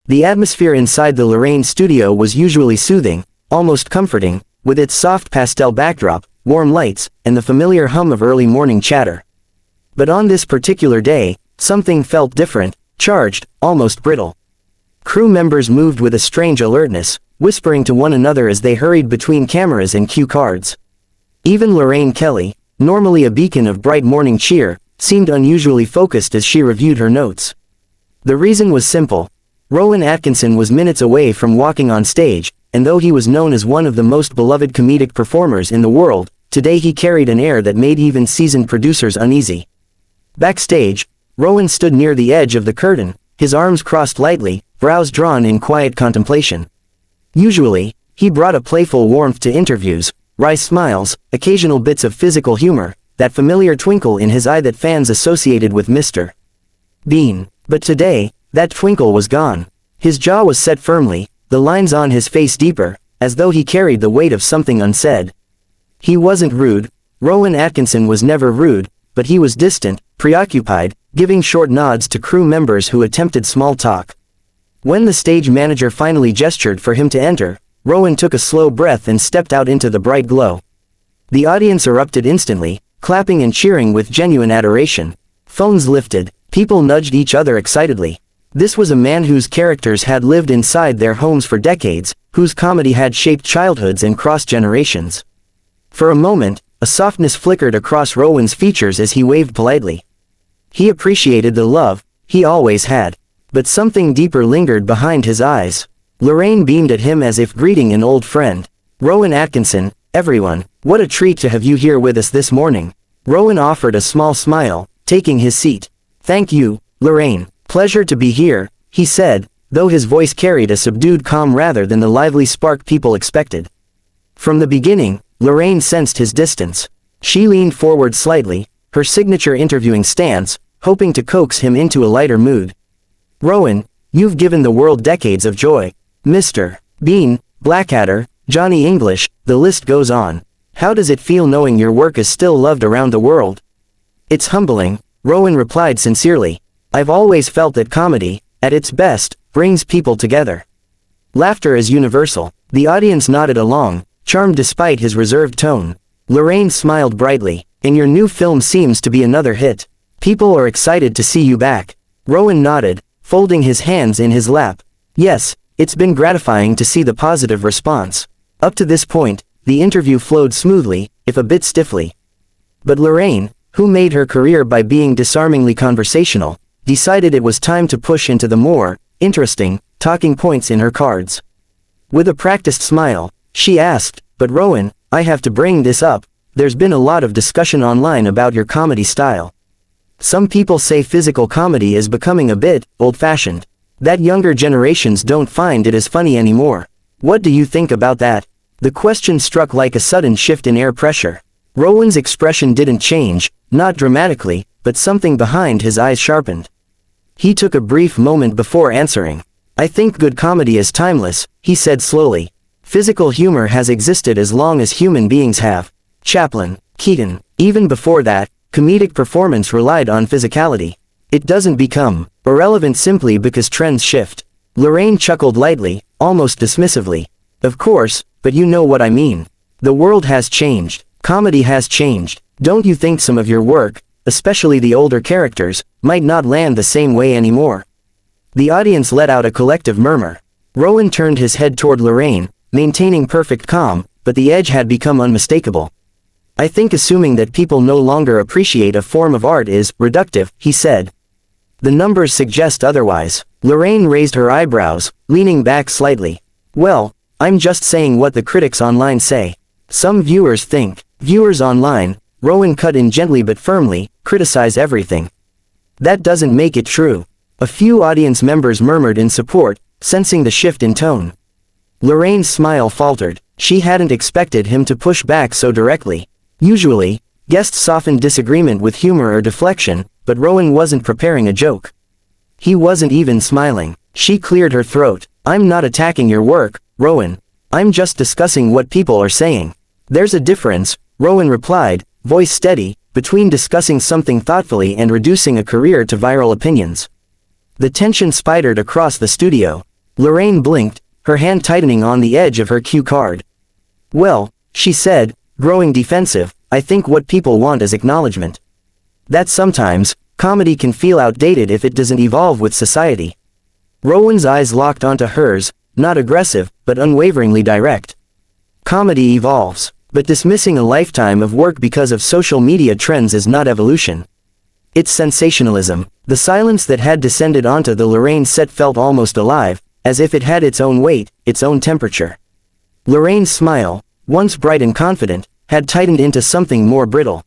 The atmosphere inside the Lorraine studio was usually soothing, almost comforting, with its soft pastel backdrop, warm lights, and the familiar hum of early morning chatter. But on this particular day, something felt different, charged, almost brittle. Crew members moved with a strange alertness, whispering to one another as they hurried between cameras and cue cards. Even Lorraine Kelly, normally a beacon of bright morning cheer, seemed unusually focused as she reviewed her notes. The reason was simple. Rowan Atkinson was minutes away from walking on stage, and though he was known as one of the most beloved comedic performers in the world, today he carried an air that made even seasoned producers uneasy. Backstage, Rowan stood near the edge of the curtain, his arms crossed lightly, brows drawn in quiet contemplation. Usually, he brought a playful warmth to interviews, wry smiles, occasional bits of physical humor, that familiar twinkle in his eye that fans associated with Mr. Bean. But today, that twinkle was gone. His jaw was set firmly, the lines on his face deeper, as though he carried the weight of something unsaid. He wasn't rude. Rowan Atkinson was never rude, but he was distant, preoccupied, giving short nods to crew members who attempted small talk. When the stage manager finally gestured for him to enter, Rowan took a slow breath and stepped out into the bright glow. The audience erupted instantly, clapping and cheering with genuine adoration. Phones lifted, people nudged each other excitedly. This was a man whose characters had lived inside their homes for decades, whose comedy had shaped childhoods and crossed generations. For a moment, a softness flickered across Rowan's features as he waved politely. He appreciated the love, he always had. But something deeper lingered behind his eyes. Lorraine beamed at him as if greeting an old friend. "Rowan Atkinson, everyone, what a treat to have you here with us this morning." Rowan offered a small smile, taking his seat. "Thank you, Lorraine. Pleasure to be here," he said, though his voice carried a subdued calm rather than the lively spark people expected. From the beginning, Lorraine sensed his distance. She leaned forward slightly, her signature interviewing stance, hoping to coax him into a lighter mood. "Rowan, you've given the world decades of joy. Mr. Bean, Blackadder, Johnny English, the list goes on. How does it feel knowing your work is still loved around the world?" "It's humbling," Rowan replied sincerely. "I've always felt that comedy, at its best, brings people together." Laughter is universal. The audience nodded along, charmed despite his reserved tone. Lorraine smiled brightly. "And your new film seems to be another hit. People are excited to see you back." Rowan nodded, folding his hands in his lap. "Yes, it's been gratifying to see the positive response." Up to this point, the interview flowed smoothly, if a bit stiffly. But Lorraine, who made her career by being disarmingly conversational, decided it was time to push into the more interesting talking points in her cards. With a practiced smile, she asked, "But Rowan, I have to bring this up. There's been a lot of discussion online about your comedy style. Some people say physical comedy is becoming a bit old-fashioned. That younger generations don't find it as funny anymore. What do you think about that?" The question struck like a sudden shift in air pressure. Rowan's expression didn't change, not dramatically, but something behind his eyes sharpened. He took a brief moment before answering. "I think good comedy is timeless," he said slowly. "Physical humor has existed as long as human beings have. Chaplin, Keaton, even before that, comedic performance relied on physicality. It doesn't become irrelevant simply because trends shift." Lorraine chuckled lightly, almost dismissively. "Of course, but you know what I mean. The world has changed. Comedy has changed. Don't you think some of your work, especially the older characters, might not land the same way anymore?" The audience let out a collective murmur. Rowan turned his head toward Lorraine, maintaining perfect calm, but the edge had become unmistakable. "I think assuming that people no longer appreciate a form of art is reductive," he said. "The numbers suggest otherwise." Lorraine raised her eyebrows, leaning back slightly. "Well, I'm just saying what the critics online say. Some viewers think." "Viewers online," Rowan cut in gently but firmly, "criticize everything. That doesn't make it true." A few audience members murmured in support, sensing the shift in tone. Lorraine's smile faltered. She hadn't expected him to push back so directly. Usually, guests softened disagreement with humor or deflection, but Rowan wasn't preparing a joke. He wasn't even smiling. She cleared her throat. "I'm not attacking your work, Rowan. I'm just discussing what people are saying." "There's a difference," Rowan replied, voice steady, "between discussing something thoughtfully and reducing a career to viral opinions." The tension spidered across the studio. Lorraine blinked, her hand tightening on the edge of her cue card. "Well," she said, growing defensive, "I think what people want is acknowledgement. That sometimes, comedy can feel outdated if it doesn't evolve with society." Rowan's eyes locked onto hers, not aggressive, but unwaveringly direct. "Comedy evolves, but dismissing a lifetime of work because of social media trends is not evolution. It's sensationalism." The silence that had descended onto the Lorraine set felt almost alive, as if it had its own weight, its own temperature. Lorraine's smile, once bright and confident, had tightened into something more brittle.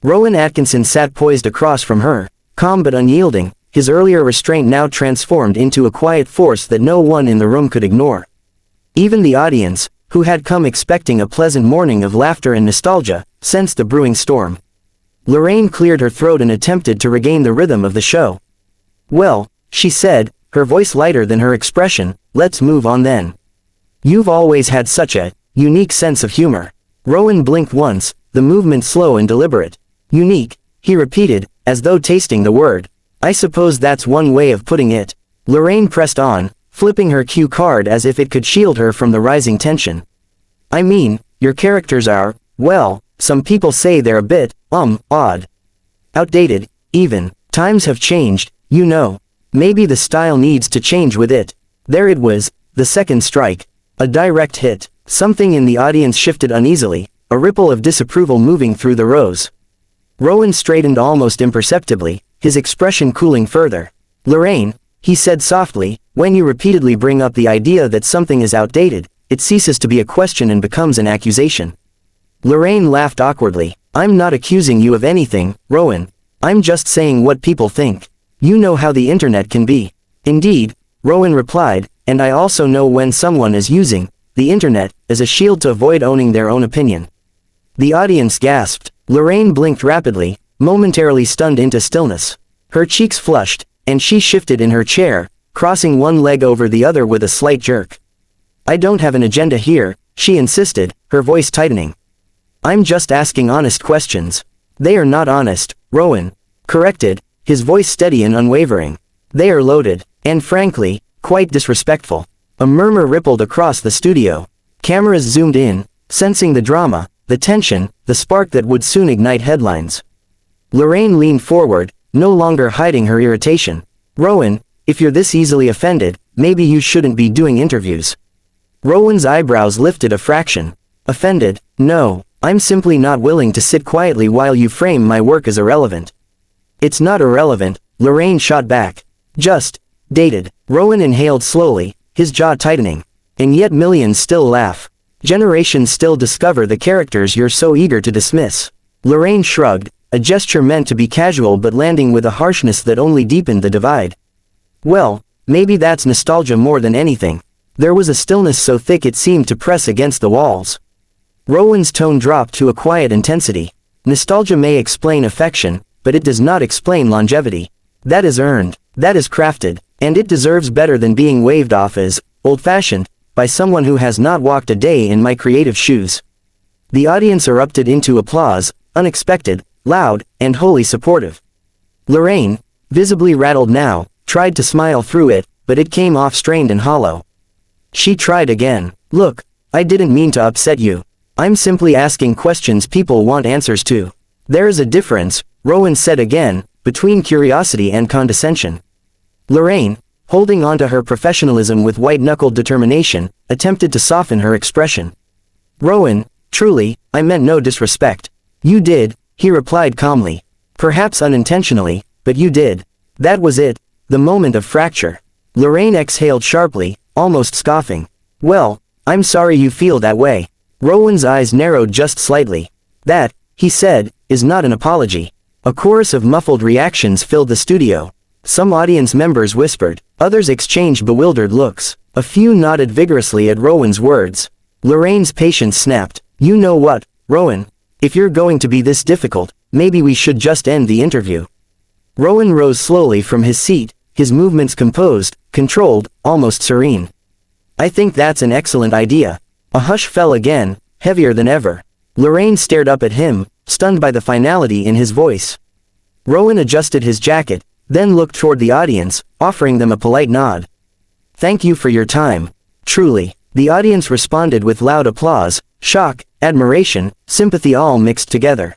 Rowan Atkinson sat poised across from her, calm but unyielding, his earlier restraint now transformed into a quiet force that no one in the room could ignore. Even the audience, who had come expecting a pleasant morning of laughter and nostalgia, sensed the brewing storm. Lorraine cleared her throat and attempted to regain the rhythm of the show. "Well," she said, her voice lighter than her expression, "let's move on then. You've always had such a unique sense of humor." Rowan blinked once, the movement slow and deliberate. "Unique," he repeated, as though tasting the word. "I suppose that's one way of putting it." Lorraine pressed on, flipping her cue card as if it could shield her from the rising tension. "I mean, your characters are, well, some people say they're a bit, odd. Outdated, even. Times have changed, you know. Maybe the style needs to change with it." There it was, the second strike. A direct hit. Something in the audience shifted uneasily, a ripple of disapproval moving through the rows. Rowan straightened almost imperceptibly, his expression cooling further. "Lorraine," he said softly, "when you repeatedly bring up the idea that something is outdated, it ceases to be a question and becomes an accusation." Lorraine laughed awkwardly. "I'm not accusing you of anything, Rowan. I'm just saying what people think. You know how the internet can be." "Indeed," Rowan replied, "and I also know when someone is using the internet as a shield to avoid owning their own opinion." The audience gasped. Lorraine blinked rapidly, momentarily stunned into stillness. Her cheeks flushed, and she shifted in her chair, crossing one leg over the other with a slight jerk. "I don't have an agenda here," she insisted, her voice tightening. "I'm just asking honest questions." "They are not honest," Rowan corrected, his voice steady and unwavering. "They are loaded, and frankly, quite disrespectful." A murmur rippled across the studio. Cameras zoomed in, sensing the drama, the tension, the spark that would soon ignite headlines. Lorraine leaned forward, no longer hiding her irritation. "Rowan, if you're this easily offended, maybe you shouldn't be doing interviews." Rowan's eyebrows lifted a fraction. "Offended? No, I'm simply not willing to sit quietly while you frame my work as irrelevant." "It's not irrelevant," Lorraine shot back. "Just dated." Rowan inhaled slowly, his jaw tightening. "And yet millions still laugh. Generations still discover the characters you're so eager to dismiss." Lorraine shrugged, a gesture meant to be casual but landing with a harshness that only deepened the divide. "Well, maybe that's nostalgia more than anything." There was a stillness so thick it seemed to press against the walls. Rowan's tone dropped to a quiet intensity. "Nostalgia may explain affection, but it does not explain longevity. That is earned, that is crafted, and it deserves better than being waved off as old-fashioned by someone who has not walked a day in my creative shoes." The audience erupted into applause, unexpected, loud, and wholly supportive. Lorraine, visibly rattled now, tried to smile through it, but it came off strained and hollow. She tried again. "Look, I didn't mean to upset you. I'm simply asking questions people want answers to." "There is a difference," Rowan said again, "between curiosity and condescension." Lorraine, holding on to her professionalism with white-knuckled determination, attempted to soften her expression. "Rowan, truly, I meant no disrespect." "You did," he replied calmly. "Perhaps unintentionally, but you did." That was it, the moment of fracture. Lorraine exhaled sharply, almost scoffing. "Well, I'm sorry you feel that way." Rowan's eyes narrowed just slightly. "That," he said, "is not an apology." A chorus of muffled reactions filled the studio. Some audience members whispered, others exchanged bewildered looks. A few nodded vigorously at Rowan's words. Lorraine's patience snapped. "You know what, Rowan? If you're going to be this difficult, maybe we should just end the interview." Rowan rose slowly from his seat, his movements composed, controlled, almost serene. "I think that's an excellent idea." A hush fell again, heavier than ever. Lorraine stared up at him, stunned by the finality in his voice. Rowan adjusted his jacket, then looked toward the audience, offering them a polite nod. Thank you for your time. Truly. The audience responded with loud applause, shock, admiration, sympathy all mixed together.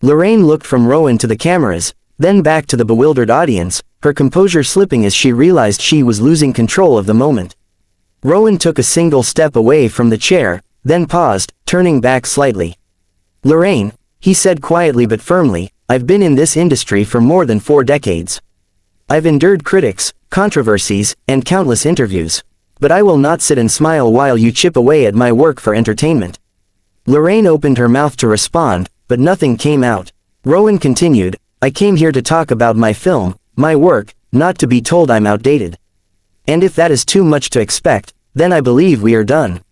Lorraine looked from Rowan to the cameras, then back to the bewildered audience, her composure slipping as she realized she was losing control of the moment. Rowan took a single step away from the chair, then paused, turning back slightly. Lorraine, he said quietly but firmly, I've been in this industry for more than 4 decades. I've endured critics, controversies, and countless interviews. But I will not sit and smile while you chip away at my work for entertainment. Lorraine opened her mouth to respond, but nothing came out. Rowan continued, I came here to talk about my film, my work, not to be told I'm outdated. And if that is too much to expect, then I believe we are done.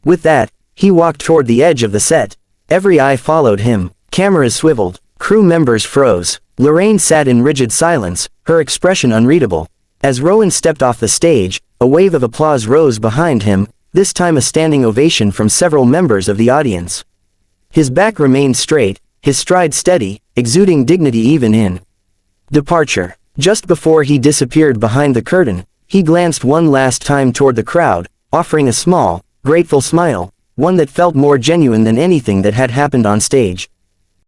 With that, he walked toward the edge of the set. Every eye followed him, cameras swiveled, crew members froze. Lorraine sat in rigid silence, her expression unreadable. As Rowan stepped off the stage, a wave of applause rose behind him, this time a standing ovation from several members of the audience. His back remained straight, his stride steady, exuding dignity even in departure. Just before he disappeared behind the curtain, he glanced one last time toward the crowd, offering a small, grateful smile, one that felt more genuine than anything that had happened on stage.